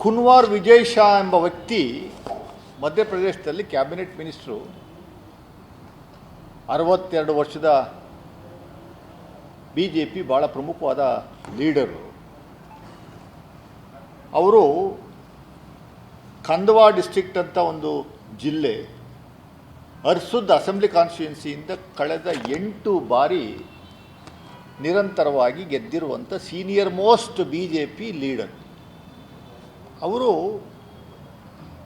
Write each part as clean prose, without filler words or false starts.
ಕುನ್ವಾರ್ ವಿಜಯ್ ಶಾ ಎಂಬ ವ್ಯಕ್ತಿ ಮಧ್ಯಪ್ರದೇಶದಲ್ಲಿ ಕ್ಯಾಬಿನೆಟ್ ಮಿನಿಸ್ಟ್ರು, 62 ವರ್ಷದ BJP ಭಾಳ ಪ್ರಮುಖವಾದ ಲೀಡರು. ಅವರು ಖಂಡ್ವಾ ಡಿಸ್ಟ್ರಿಕ್ಟ್ ಅಂತ ಒಂದು ಜಿಲ್ಲೆ, ಹರ್ಸುದ್ ಅಸೆಂಬ್ಲಿ ಕಾನ್ಸ್ಟಿಟ್ಯೂನ್ಸಿಯಿಂದ ಕಳೆದ 8 ಬಾರಿ ನಿರಂತರವಾಗಿ ಗೆದ್ದಿರುವಂಥ ಸೀನಿಯರ್ ಮೋಸ್ಟ್ BJP ಲೀಡರ್. ಅವರು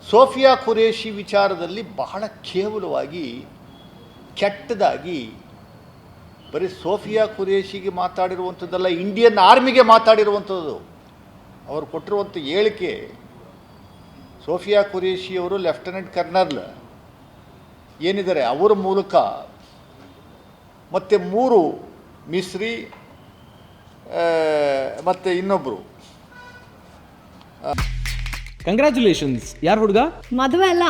ಸೋಫಿಯಾ ಖುರೇಷಿ ವಿಚಾರದಲ್ಲಿ ಬಹಳ ಕೇವಲವಾಗಿ ಕೆಟ್ಟದಾಗಿ ಬರೀ ಸೋಫಿಯಾ ಖುರೇಷಿಗೆ ಮಾತಾಡಿರುವಂಥದ್ದಲ್ಲ, ಇಂಡಿಯನ್ ಆರ್ಮಿಗೆ ಮಾತಾಡಿರುವಂಥದ್ದು. ಅವರು ಕೊಟ್ಟಿರುವಂಥ ಹೇಳಿಕೆ, ಸೋಫಿಯಾ ಖುರೇಷಿಯವರು ಲೆಫ್ಟಿನೆಂಟ್ ಕರ್ನಲ್ ಏನಿದ್ದಾರೆ ಅವರ ಮೂಲಕ ಮತ್ತು 3 ಮಿಸ್ರಿ ಮತ್ತು ಇನ್ನೊಬ್ಬರು. ಕಂಗ್ರ್ಯಾಚುಲೇಷನ್ಸ್. ಯಾರು ಹುಡುಗ? ಮದುವೆ ಅಲ್ಲ,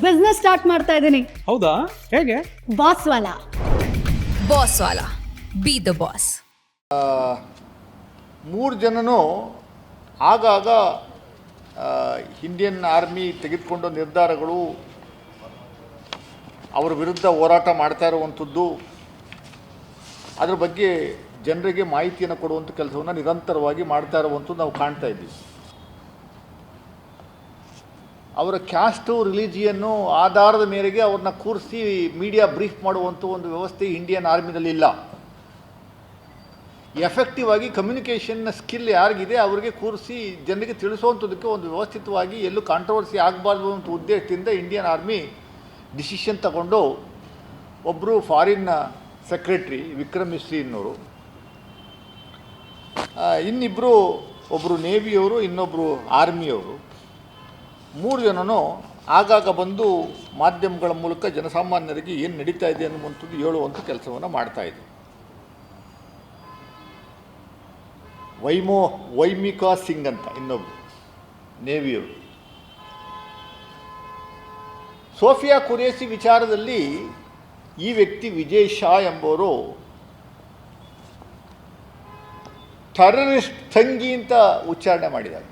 ಬಿಸ್ನೆಸ್ ಸ್ಟಾರ್ಟ್ ಮಾಡ್ತಾ ಇದ್ದೀನಿ. ಹೌದಾ? ಹೇಗೆ? Boss Vala. Boss Vala, B the boss. 3 ಜನನು ಆಗಾಗ ಇಂಡಿಯನ್ ಆರ್ಮಿ ತೆಗೆದುಕೊಂಡ ನಿರ್ಧಾರಗಳು, ಅವರ ವಿರುದ್ಧ ಹೋರಾಟ ಮಾಡ್ತಾ ಇರುವಂಥದ್ದು, ಅದರ ಬಗ್ಗೆ ಜನರಿಗೆ ಮಾಹಿತಿಯನ್ನು ಕೊಡುವಂಥ ಕೆಲಸವನ್ನು ನಿರಂತರವಾಗಿ ಮಾಡ್ತಾ ಇರುವಂಥದ್ದು ನಾವು ಕಾಣ್ತಾ ಇದ್ದೀವಿ. ಅವರ ಕ್ಯಾಸ್ಟು ರಿಲಿಜಿಯನ್ನು ಆಧಾರದ ಮೇರೆಗೆ ಅವ್ರನ್ನ ಕೂರಿಸಿ ಮೀಡಿಯಾ ಬ್ರೀಫ್ ಮಾಡುವಂಥ ಒಂದು ವ್ಯವಸ್ಥೆ ಇಂಡಿಯನ್ ಆರ್ಮಿನಲ್ಲಿ ಇಲ್ಲ. ಎಫೆಕ್ಟಿವ್ ಆಗಿ ಕಮ್ಯುನಿಕೇಷನ್ ಸ್ಕಿಲ್ ಯಾರಿಗಿದೆ ಅವರಿಗೆ ಕೂರಿಸಿ ಜನರಿಗೆ ತಿಳಿಸುವಂಥದ್ದಕ್ಕೆ ಒಂದು ವ್ಯವಸ್ಥಿತವಾಗಿ ಎಲ್ಲೂ ಕಾಂಟ್ರವರ್ಸಿ ಆಗಬಾರ್ದು ಅಂತ ಉದ್ದೇಶದಿಂದ ಇಂಡಿಯನ್ ಆರ್ಮಿ ಡಿಸಿಷನ್ ತಗೊಂಡು ಒಬ್ಬರು ಫಾರಿನ್ ಸೆಕ್ರೆಟ್ರಿ ವಿಕ್ರಮ್ ಮಿಸ್ರಿ ಅನ್ನೋರು, ಇನ್ನಿಬ್ಬರು, ಒಬ್ಬರು ನೇವಿಯವರು, ಇನ್ನೊಬ್ಬರು ಆರ್ಮಿಯವರು, 3 ಜನನು ಆಗಾಗ ಬಂದು ಮಾಧ್ಯಮಗಳ ಮೂಲಕ ಜನಸಾಮಾನ್ಯರಿಗೆ ಏನು ನಡೀತಾ ಇದೆ ಅನ್ನುವಂಥದ್ದು ಹೇಳುವಂಥ ಕೆಲಸವನ್ನು ಮಾಡ್ತಾಯಿದ್ರು. ವೈಮಿಕಾ ಸಿಂಗ್ ಅಂತ ಇನ್ನೊಬ್ಬರು ನೇವಿಯವರು. ಸೋಫಿಯಾ ಖುರೇಷಿ ವಿಚಾರದಲ್ಲಿ ಈ ವ್ಯಕ್ತಿ ವಿಜಯ್ ಶಾ ಎಂಬವರು ಟೆರರಿಸ್ಟ್ ತಂಗಿ ಅಂತ ಉಚ್ಚಾರಣೆ ಮಾಡಿದ್ದಾರೆ.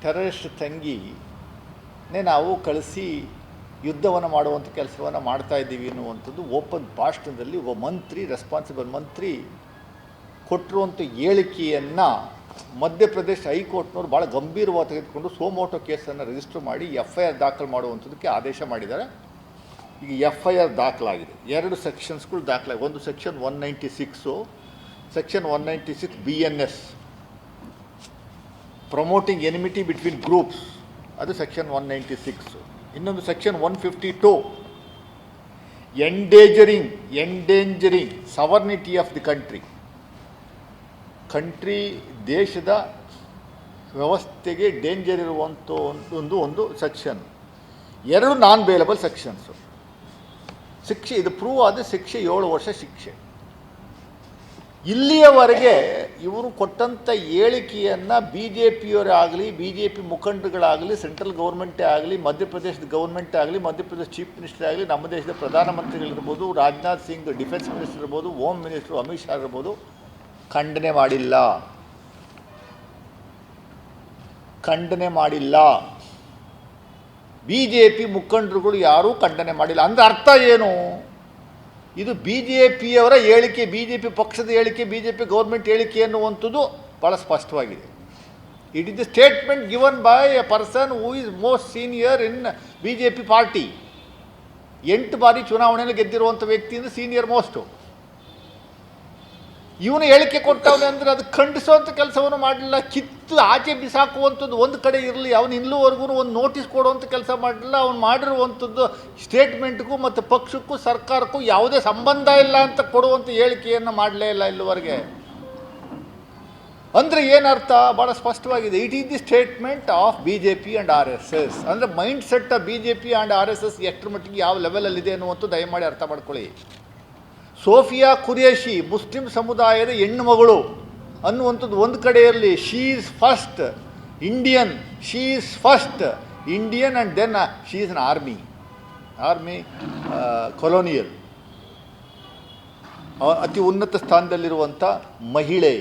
ಟೆರರಿಸ್ಟ್ ತಂಗಿನೇ ನಾವು ಕಳಿಸಿ ಯುದ್ಧವನ್ನು ಮಾಡುವಂಥ ಕೆಲಸವನ್ನು ಮಾಡ್ತಾ ಇದ್ದೀವಿ ಅನ್ನುವಂಥದ್ದು ಓಪನ್ ಭಾಷಣದಲ್ಲಿ ಒಬ್ಬ ಮಂತ್ರಿ, ರೆಸ್ಪಾನ್ಸಿಬಲ್ ಮಂತ್ರಿ ಕೊಟ್ಟಿರುವಂಥ ಹೇಳಿಕೆಯನ್ನು ಮಧ್ಯಪ್ರದೇಶ ಹೈಕೋರ್ಟ್ನವರು ಭಾಳ ಗಂಭೀರವಾಗಿ ತೆಗೆದುಕೊಂಡು ಸೋಮೋಟೋ ಕೇಸನ್ನು ರಿಜಿಸ್ಟರ್ ಮಾಡಿ FIR ದಾಖಲು ಮಾಡುವಂಥದ್ದಕ್ಕೆ ಆದೇಶ ಮಾಡಿದ್ದಾರೆ. ಈಗ FIR ದಾಖಲಾಗಿದೆ. 2 ಸೆಕ್ಷನ್ಸ್ಗಳು ದಾಖಲಾಗಿದೆ. ಒಂದು section 196, section 196 BNS, promoting enmity between groups, ಅದು ಸೆಕ್ಷನ್ 196. ಇನ್ನೊಂದು section 152, endangering sovereignty of the country, ದೇಶದ ವ್ಯವಸ್ಥೆಗೆ ಡೇಂಜರ್ ಇರುವಂಥ ಒಂದು ಸೆಕ್ಷನ್. 2 non bailable sections. ಶಿಕ್ಷೆ, ಇದು ಪ್ರೂವ್ ಆದ ಶಿಕ್ಷೆ 7 ವರ್ಷ ಶಿಕ್ಷೆ. ಇಲ್ಲಿಯವರೆಗೆ ಇವರು ಕೊಟ್ಟಂಥ ಹೇಳಿಕೆಯನ್ನು BJPಯವರೇ ಆಗಲಿ, BJP ಮುಖಂಡರುಗಳಾಗಲಿ, ಸೆಂಟ್ರಲ್ ಗೌರ್ಮೆಂಟೇ ಆಗಲಿ, ಮಧ್ಯಪ್ರದೇಶದ ಗೌರ್ಮೆಂಟೇ ಆಗಲಿ, ಮಧ್ಯಪ್ರದೇಶ ಚೀಫ್ ಮಿನಿಸ್ಟರ್ ಆಗಲಿ, ನಮ್ಮ ದೇಶದ ಪ್ರಧಾನಮಂತ್ರಿಗಳಿರ್ಬೋದು, ರಾಜನಾಥ್ ಸಿಂಗ್ ಡಿಫೆನ್ಸ್ ಮಿನಿಸ್ಟರ್ ಇರ್ಬೋದು, ಹೋಮ್ ಮಿನಿಸ್ಟರ್ ಅಮಿತ್ ಶಾ ಇರ್ಬೋದು, ಖಂಡನೆ ಮಾಡಿಲ್ಲ. BJP ಮುಖಂಡರುಗಳು ಯಾರೂ ಖಂಡನೆ ಮಾಡಿಲ್ಲ. ಅಂದರೆ ಅರ್ಥ ಏನು? ಇದು BJPಯವರ ಹೇಳಿಕೆ, BJP ಪಕ್ಷದ ಹೇಳಿಕೆ, BJP ಗೌರ್ಮೆಂಟ್ ಹೇಳಿಕೆ ಅನ್ನುವಂಥದ್ದು ಭಾಳ ಸ್ಪಷ್ಟವಾಗಿದೆ. It is the statement given by A person who is most senior in BJP party. 8 ಬಾರಿ ಚುನಾವಣೆಯಲ್ಲಿ ಗೆದ್ದಿರುವಂಥ ವ್ಯಕ್ತಿಯಿಂದ ಸೀನಿಯರ್ ಮೋಸ್ಟು. ಇವನು ಹೇಳಿಕೆ ಕೊಟ್ಟವನೇ ಅಂದರೆ ಅದು ಖಂಡಿಸುವಂಥ ಕೆಲಸವನ್ನು ಮಾಡಲಿಲ್ಲ, ಕಿತ್ತು ಆಚೆ ಬಿಸಾಕುವಂಥದ್ದು ಒಂದು ಕಡೆ ಇರಲಿ. ಅವನು ಇಲ್ಲಿವರೆಗೂ ಒಂದು ನೋಟಿಸ್ ಕೊಡುವಂಥ ಕೆಲಸ ಮಾಡಲಿಲ್ಲ. ಅವನು ಮಾಡಿರುವಂಥದ್ದು ಸ್ಟೇಟ್ಮೆಂಟ್ಗೂ ಮತ್ತು ಪಕ್ಷಕ್ಕೂ ಸರ್ಕಾರಕ್ಕೂ ಯಾವುದೇ ಸಂಬಂಧ ಇಲ್ಲ ಅಂತ ಕೊಡುವಂಥ ಹೇಳಿಕೆಯನ್ನು ಮಾಡಲೇ ಇಲ್ಲ ಇಲ್ಲಿವರೆಗೆ. ಅಂದರೆ ಏನರ್ಥ? ಭಾಳ ಸ್ಪಷ್ಟವಾಗಿದೆ. It is the statement of BJP and RSS. ಅಂದರೆ mind set of BJP and RSS ಎಷ್ಟರ ಮಟ್ಟಿಗೆ ಯಾವ ಲೆವೆಲಲ್ಲಿದೆ ಅನ್ನುವಂಥದ್ದು ದಯಮಾಡಿ ಅರ್ಥ ಮಾಡ್ಕೊಳ್ಳಿ. ಸೋಫಿಯಾ ಖುರೇಷಿ ಮುಸ್ಲಿಂ ಸಮುದಾಯದ ಹೆಣ್ಣು ಮಗಳು ಅನ್ನುವಂಥದ್ದು ಒಂದು ಕಡೆ ಇರಲಿ. She is first Indian and then she is an army colonial, ಅತಿ ಉನ್ನತ ಸ್ಥಾನದಲ್ಲಿರುವಂಥ ಮಹಿಳೆ.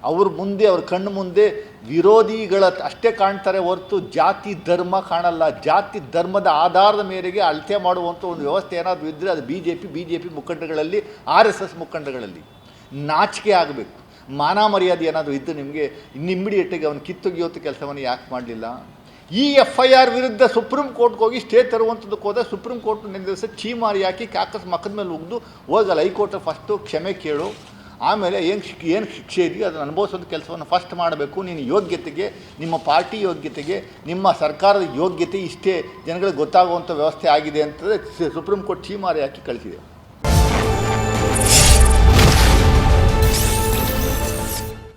ಅವ್ರ ಕಣ್ಣು ಮುಂದೆ ವಿರೋಧಿಗಳ ಅಷ್ಟೇ ಕಾಣ್ತಾರೆ ಹೊರತು ಜಾತಿ ಧರ್ಮ ಕಾಣಲ್ಲ. ಜಾತಿ ಧರ್ಮದ ಆಧಾರದ ಮೇರೆಗೆ ಅಳತೆ ಮಾಡುವಂಥ ಒಂದು ವ್ಯವಸ್ಥೆ ಏನಾದರೂ ಇದ್ದರೆ ಅದು ಬಿ ಜೆ ಪಿ ಮುಖಂಡಗಳಲ್ಲಿ, RSS ಮುಖಂಡಗಳಲ್ಲಿ ನಾಚಿಕೆ ಆಗಬೇಕು. ಮಾನ ಮರ್ಯಾದೆ ಏನಾದರೂ ಇದ್ದು ನಿಮಗೆ ಇಮ್ಮಿಡಿಯೇಟಾಗಿ ಅವನು ಕಿತ್ತೊಗೆಯುವಂಥ ಕೆಲಸವನ್ನು ಯಾಕೆ ಮಾಡಲಿಲ್ಲ? ಈ FIR ವಿರುದ್ಧ ಸುಪ್ರೀಂ ಕೋರ್ಟ್ಗೆ ಹೋಗಿ ಸ್ಟೇ ತರುವಂಥದ್ದಕ್ಕೆ ಹೋದ ಸುಪ್ರೀಂ ಕೋರ್ಟ್ ನಿನ್ನ ದಿವಸ ಚೀಮಾರಿ ಹಾಕಿ ಕಾಕಸ್ ಮಕ್ಕದ ಮೇಲೆ ಉಗ್ದು ಹೋಗಲ್ಲ. ಹೈಕೋರ್ಟ್ ಫಸ್ಟು ಕ್ಷಮೆ ಕೇಳು, ಆಮೇಲೆ ಏನು ಶಿಕ್ಷೆ ಇದೆಯೋ ಅದನ್ನು ಅನುಭವಿಸೋದು ಕೆಲಸವನ್ನು ಫಸ್ಟ್ ಮಾಡಬೇಕು. ನಿನ್ನ ಯೋಗ್ಯತೆಗೆ, ನಿಮ್ಮ ಪಾರ್ಟಿ ಯೋಗ್ಯತೆಗೆ, ನಿಮ್ಮ ಸರ್ಕಾರದ ಯೋಗ್ಯತೆ ಇಷ್ಟೇ ಜನಗಳಿಗೆ ಗೊತ್ತಾಗುವಂಥ ವ್ಯವಸ್ಥೆ ಆಗಿದೆ ಅಂತಂದರೆ ಸುಪ್ರೀಂ ಕೋರ್ಟ್ ಚೀಮಾರಿ ಹಾಕಿ ಕಳಿಸಿದೆ.